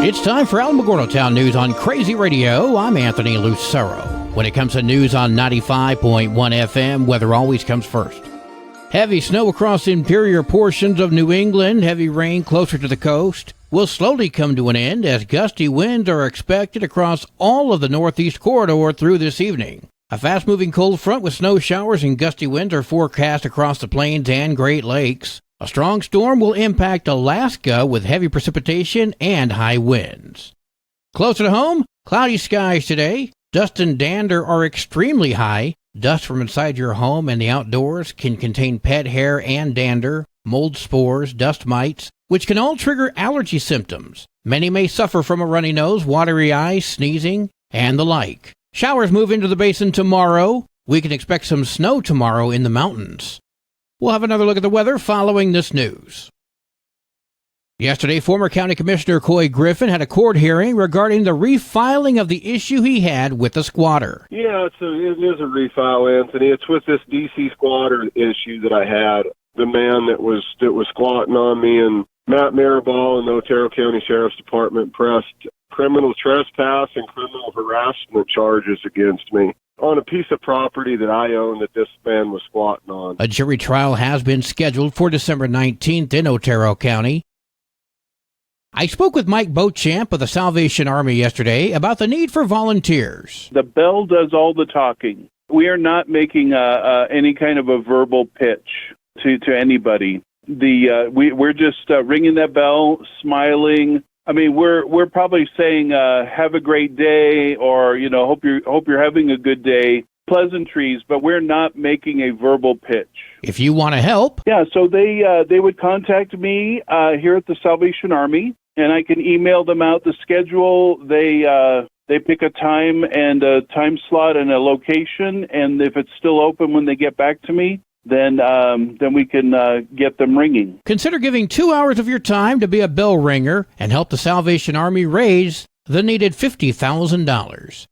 It's time for Alamogordo Town News on Crazy Radio. I'm Anthony Lucero. When it comes to news on 95.1 FM, weather always comes first. Heavy snow across interior portions of New England, heavy rain closer to the coast, will slowly come to an end as gusty winds are expected across all of the northeast corridor through this evening. A fast-moving cold front with snow showers and gusty winds are forecast across the plains and Great Lakes. A strong storm will impact Alaska with heavy precipitation and high winds. Closer to home, cloudy skies today. Dust and dander are extremely high. Dust from inside your home and the outdoors can contain pet hair and dander, mold spores, dust mites, which can all trigger allergy symptoms. Many may suffer from a runny nose, watery eyes, sneezing, and the like. Showers move into the basin tomorrow. We can expect some snow tomorrow in the mountains. We'll have another look at the weather following this news. Yesterday, former County Commissioner Coy Griffin had a court hearing regarding the refiling of the issue he had with the squatter. Yeah, it is a refile, Anthony. It's with this D.C. squatter issue that I had. The man that was squatting on me, and Matt Maribal and the Otero County Sheriff's Department pressed criminal trespass and criminal harassment charges against me on a piece of property that I own that this man was squatting on. A jury trial has been scheduled for December 19th in Otero County. I spoke with Mike Beauchamp of the Salvation Army yesterday about the need for volunteers. The bell does all the talking. We are not making any kind of a verbal pitch to anybody. We're just ringing that bell, smiling. I mean, we're probably saying have a great day, or hope you're having a good day, pleasantries, but we're not making a verbal pitch. If you want to help, so they would contact me here at the Salvation Army, and I can email them out the schedule. They pick a time and a time slot and a location, and if it's still open when they get back to me, then we can get them ringing. Consider giving 2 hours of your time to be a bell ringer and help the Salvation Army raise the needed $50,000.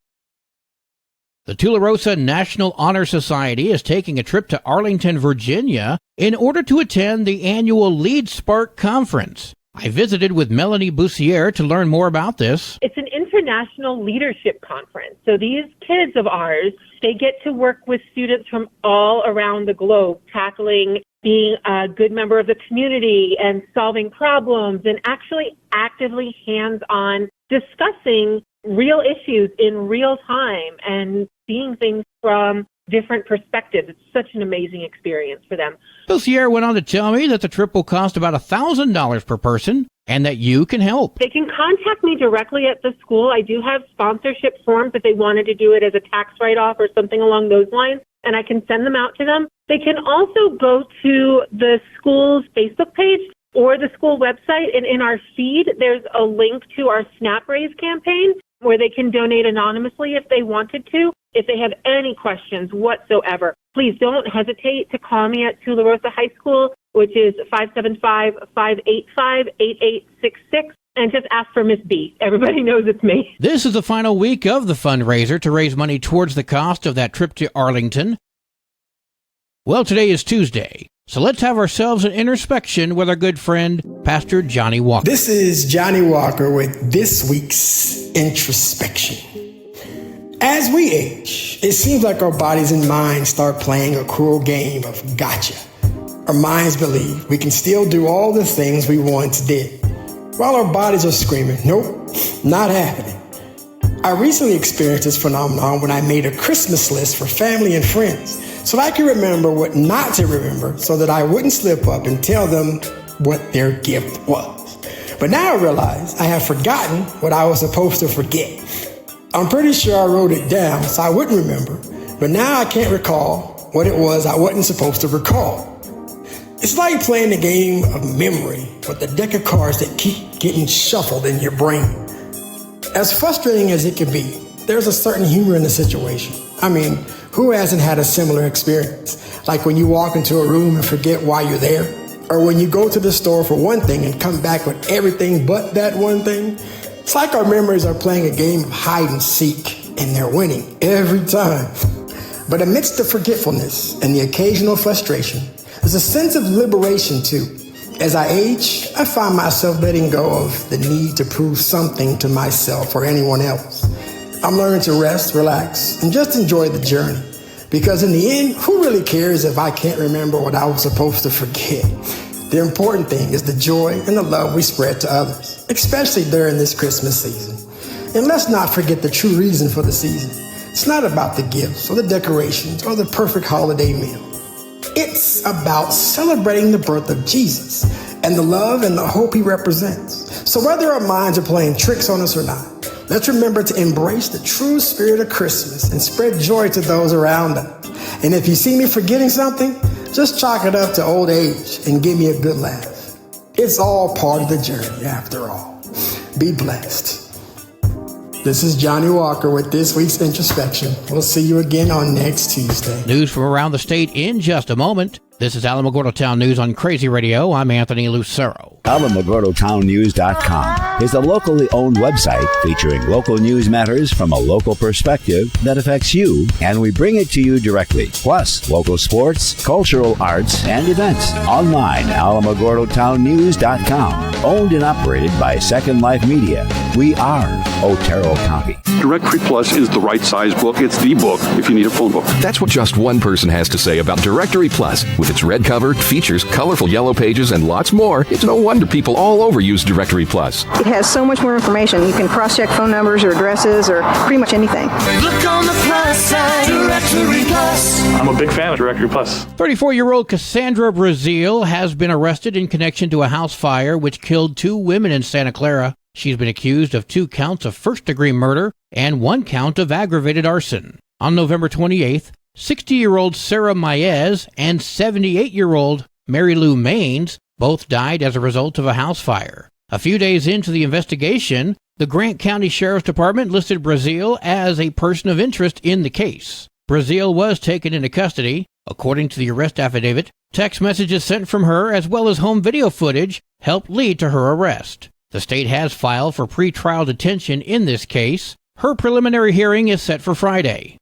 The Tularosa National Honor Society is taking a trip to Arlington, Virginia, in order to attend the annual Lead Spark Conference. I visited with Melanie Boussier to learn more about this. It's an international leadership conference. So these kids of ours, they get to work with students from all around the globe, tackling being a good member of the community and solving problems and actually actively hands-on discussing real issues in real time and seeing things from different perspectives. It's such an amazing experience for them. Boussier went on to tell me that the trip will cost about $1,000 per person and that you can help. They can contact me directly at the school. I do have sponsorship forms if they wanted to do it as a tax write-off or something along those lines, and I can send them out to them. They can also go to the school's Facebook page or the school website, and in our feed, there's a link to our Snap Raise campaign where they can donate anonymously if they wanted to. If they have any questions whatsoever, please don't hesitate to call me at Tularosa High School, which is 575-585-8866, and just ask for Miss B. Everybody knows it's me. This is the final week of the fundraiser to raise money towards the cost of that trip to Arlington. Well, today is Tuesday, so let's have ourselves an introspection with our good friend, Pastor Johnny Walker. This is Johnny Walker with this week's introspection. As we age, it seems like our bodies and minds start playing a cruel game of gotcha. Our minds believe we can still do all the things we once did, while our bodies are screaming, nope, not happening. I recently experienced this phenomenon when I made a Christmas list for family and friends, so I could remember what not to remember so that I wouldn't slip up and tell them what their gift was. But now I realize I have forgotten what I was supposed to forget. I'm pretty sure I wrote it down so I wouldn't remember, but now I can't recall what it was I wasn't supposed to recall. It's like playing the game of memory with a deck of cards that keep getting shuffled in your brain. As frustrating as it can be, there's a certain humor in the situation. I mean, who hasn't had a similar experience? Like when you walk into a room and forget why you're there, or when you go to the store for one thing and come back with everything but that one thing. It's like our memories are playing a game of hide and seek, and they're winning every time. But amidst the forgetfulness and the occasional frustration, there's a sense of liberation too. As I age, I find myself letting go of the need to prove something to myself or anyone else. I'm learning to rest, relax, and just enjoy the journey. Because in the end, who really cares if I can't remember what I was supposed to forget? The important thing is the joy and the love we spread to others, especially during this Christmas season. And let's not forget the true reason for the season. It's not about the gifts or the decorations or the perfect holiday meal. It's about celebrating the birth of Jesus and the love and the hope he represents. So whether our minds are playing tricks on us or not, let's remember to embrace the true spirit of Christmas and spread joy to those around us. And if you see me forgetting something, just chalk it up to old age and give me a good laugh. It's all part of the journey after all. Be blessed. This is Johnny Walker with this week's Introspection. We'll see you again on next Tuesday. News from around the state in just a moment. This is Alamogordo Town News on Crazy Radio. I'm Anthony Lucero. AlamogordoTownNews.com is a locally owned website featuring local news matters from a local perspective that affects you, and we bring it to you directly. Plus, local sports, cultural arts, and events. Online, AlamogordoTownNews.com. Owned and operated by Second Life Media. We are Otero County. Directory Plus is the right size book. It's the book if you need a phone book. That's what just one person has to say about Directory Plus. With its red cover, features, colorful yellow pages, and lots more, it's no wonder people all over use Directory Plus. It has so much more information. You can cross-check phone numbers or addresses or pretty much anything. Look on the plus side, Directory Plus. I'm a big fan of Directory Plus. 34-year-old Cassandra Brazil has been arrested in connection to a house fire which killed 2 women in Santa Clara. She's been accused of 2 counts of first-degree murder and 1 count of aggravated arson. On November 28th, 60-year-old Sarah Maez and 78-year-old Mary Lou Maines both died as a result of a house fire. A few days into the investigation, the Grant County Sheriff's Department listed Brazil as a person of interest in the case. Brazil was taken into custody. According to the arrest affidavit, text messages sent from her as well as home video footage helped lead to her arrest. The state has filed for pretrial detention in this case. Her preliminary hearing is set for Friday.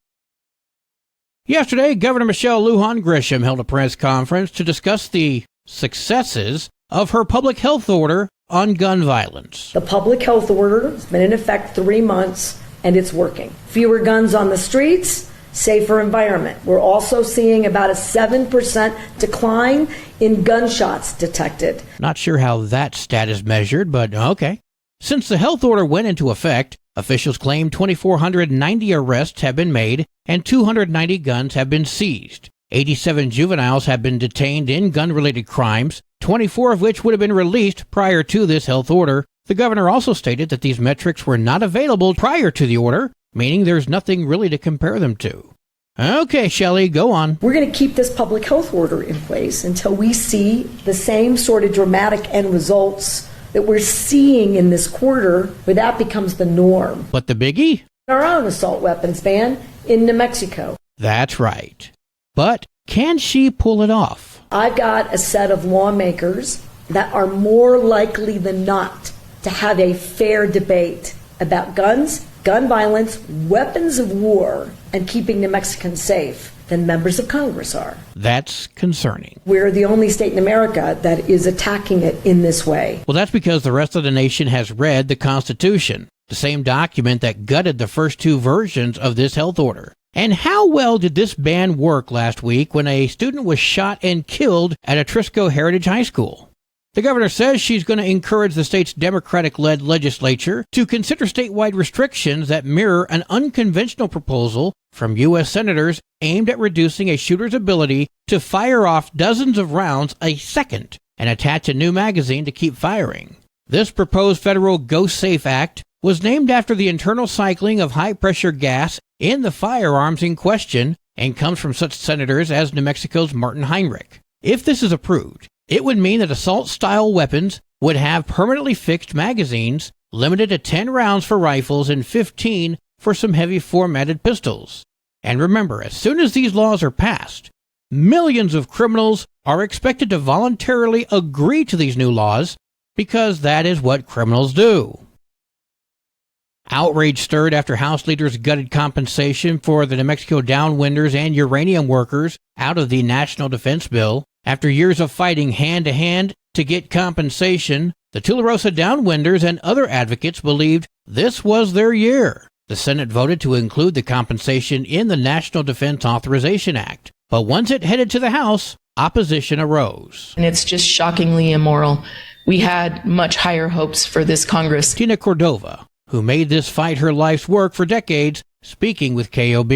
Yesterday, Governor Michelle Lujan Grisham held a press conference to discuss the successes of her public health order on gun violence. The public health order has been in effect 3 months, and it's working. Fewer guns on the streets, safer environment. We're also seeing about a 7% decline in gunshots detected. Not sure how that stat is measured, but okay. Since the health order went into effect, officials claim 2,490 arrests have been made and 290 guns have been seized. 87 juveniles have been detained in gun-related crimes, 24 of which would have been released prior to this health order. The governor also stated that these metrics were not available prior to the order, meaning there's nothing really to compare them to. Okay, Shelley, go on. We're going to keep this public health order in place until we see the same sort of dramatic end results that we're seeing in this quarter, where that becomes the norm. But the biggie? Our own assault weapons ban in New Mexico. That's right. But can she pull it off? I've got a set of lawmakers that are more likely than not to have a fair debate about guns, gun violence, weapons of war, and keeping New Mexicans safe than members of Congress are. That's concerning. We're the only state in America that is attacking it in this way. Well, that's because the rest of the nation has read the Constitution, the same document that gutted the first 2 versions of this health order. And how well did this ban work last week when a student was shot and killed at Atrisco Heritage High School? The governor says she's going to encourage the state's Democratic-led legislature to consider statewide restrictions that mirror an unconventional proposal from U.S. senators aimed at reducing a shooter's ability to fire off dozens of rounds a second and attach a new magazine to keep firing. This proposed federal Go Safe Act was named after the internal cycling of high-pressure gas in the firearms in question and comes from such senators as New Mexico's Martin Heinrich. If this is approved, it would mean that assault-style weapons would have permanently fixed magazines, limited to 10 rounds for rifles and 15 for some heavy formatted pistols. And remember, as soon as these laws are passed, millions of criminals are expected to voluntarily agree to these new laws because that is what criminals do. Outrage stirred after House leaders gutted compensation for the New Mexico downwinders and uranium workers out of the National Defense Bill. After years of fighting hand-to-hand to get compensation, the Tularosa Downwinders and other advocates believed this was their year. The Senate voted to include the compensation in the National Defense Authorization Act, but once it headed to the House, opposition arose. And it's just shockingly immoral. We had much higher hopes for this Congress. Tina Cordova, who made this fight her life's work for decades, speaking with KOB.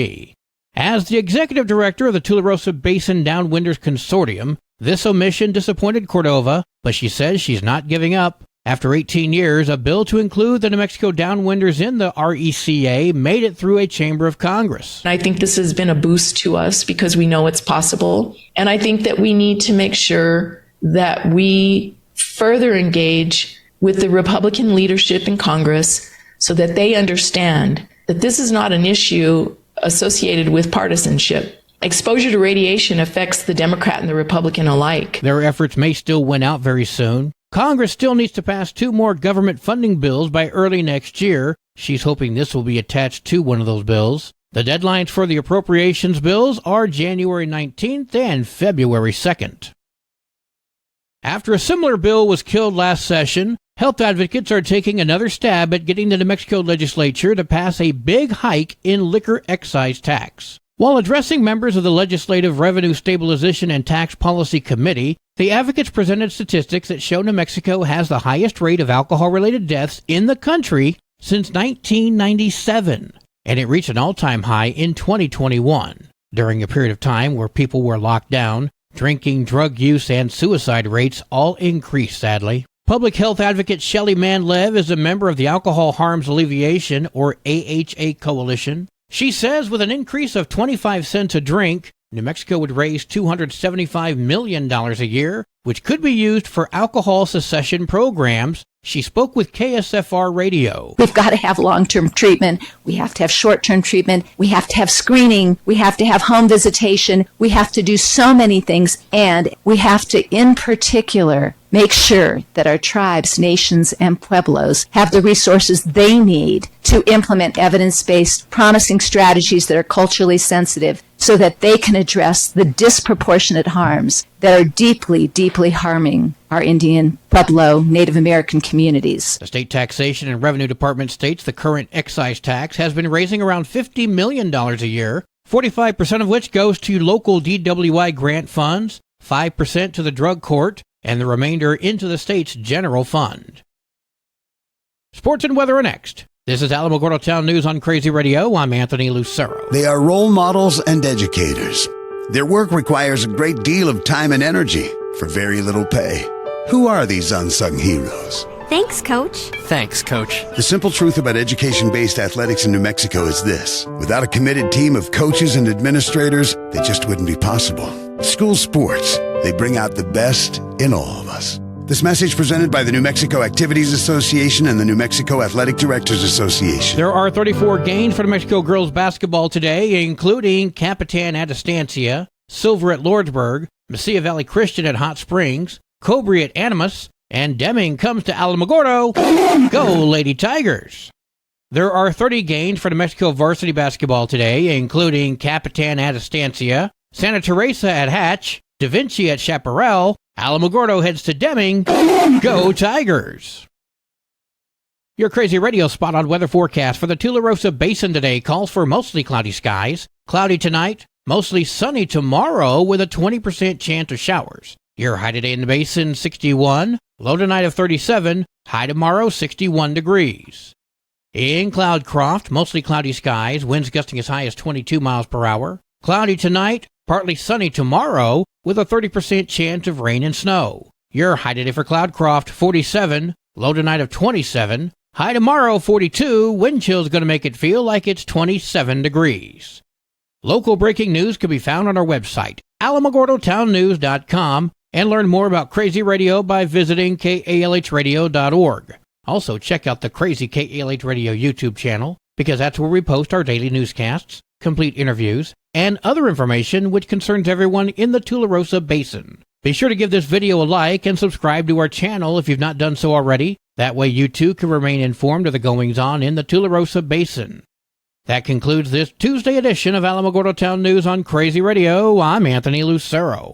As the executive director of the Tularosa Basin Downwinders Consortium, this omission disappointed Cordova, but she says she's not giving up. After 18 years, a bill to include the New Mexico Downwinders in the RECA made it through a chamber of Congress. I think this has been a boost to us because we know it's possible. And I think that we need to make sure that we further engage with the Republican leadership in Congress so that they understand that this is not an issue associated with partisanship. Exposure to radiation affects the Democrat and the Republican alike. Their efforts may still win out very soon. Congress still needs to pass 2 more government funding bills by early next year. She's hoping this will be attached to one of those bills. The deadlines for the appropriations bills are January 19th and February 2nd. After a similar bill was killed last session, health advocates are taking another stab at getting the New Mexico legislature to pass a big hike in liquor excise tax. While addressing members of the Legislative Revenue Stabilization and Tax Policy Committee, the advocates presented statistics that show New Mexico has the highest rate of alcohol-related deaths in the country since 1997, and it reached an all-time high in 2021. During a period of time where people were locked down, drinking, drug use, and suicide rates all increased, sadly. Public health advocate Shelley Manlev is a member of the Alcohol Harms Alleviation, or AHA Coalition. She says with an increase of 25 cents a drink, New Mexico would raise $275 million a year, which could be used for alcohol cessation programs. She spoke with KSFR Radio. We've got to have long-term treatment. We have to have short-term treatment. We have to have screening. We have to have home visitation. We have to do so many things. And we have to, in particular, make sure that our tribes, nations, and pueblos have the resources they need to implement evidence-based, promising strategies that are culturally sensitive so that they can address the disproportionate harms that are deeply, deeply harming our Indian, Pueblo, Native American communities. The State Taxation and Revenue Department states the current excise tax has been raising around $50 million a year, 45% of which goes to local DWI grant funds, 5% to the drug court, and the remainder into the state's general fund. Sports and weather are next. This is Alamogordo Town News on Crazy Radio. I'm Anthony Lucero. They are role models and educators. Their work requires a great deal of time and energy for very little pay. Who are these unsung heroes? Thanks, Coach. Thanks, Coach. The simple truth about education-based athletics in New Mexico is this. Without a committed team of coaches and administrators, they just wouldn't be possible. School sports, they bring out the best in all of us. This message presented by the New Mexico Activities Association and the New Mexico Athletic Directors Association. There are 34 games for New Mexico girls basketball today, including Capitan at Estancia, Silver at Lordsburg, Mesilla Valley Christian at Hot Springs, Cobry at Animas, and Deming comes to Alamogordo. Go, Lady Tigers! There are 30 games for New Mexico varsity basketball today, including Capitan at Estancia, Santa Teresa at Hatch, Da Vinci at Chaparral. Alamogordo heads to Deming. Go Tigers! Your Crazy Radio spot on weather forecast for the Tularosa Basin today calls for mostly cloudy skies. Cloudy tonight, mostly sunny tomorrow with a 20% chance of showers. Your high today in the basin, 61. Low tonight of 37. High tomorrow, 61 degrees. In Cloudcroft, mostly cloudy skies. Winds gusting as high as 22 miles per hour. Cloudy tonight, partly sunny tomorrow with a 30% chance of rain and snow. Your high today for Cloudcroft, 47. Low tonight of 27. High tomorrow, 42. Wind chill's going to make it feel like it's 27 degrees. Local breaking news can be found on our website, alamogordotownnews.com, and learn more about Crazy Radio by visiting kalhradio.org. Also, check out the Crazy KALH Radio YouTube channel, because that's where we post our daily newscasts, complete interviews, and other information which concerns everyone in the Tularosa Basin. Be sure to give this video a like and subscribe to our channel if you've not done so already. That way you too can remain informed of the goings-on in the Tularosa Basin. That concludes this Tuesday edition of Alamogordo Town News on Crazy Radio. I'm Anthony Lucero.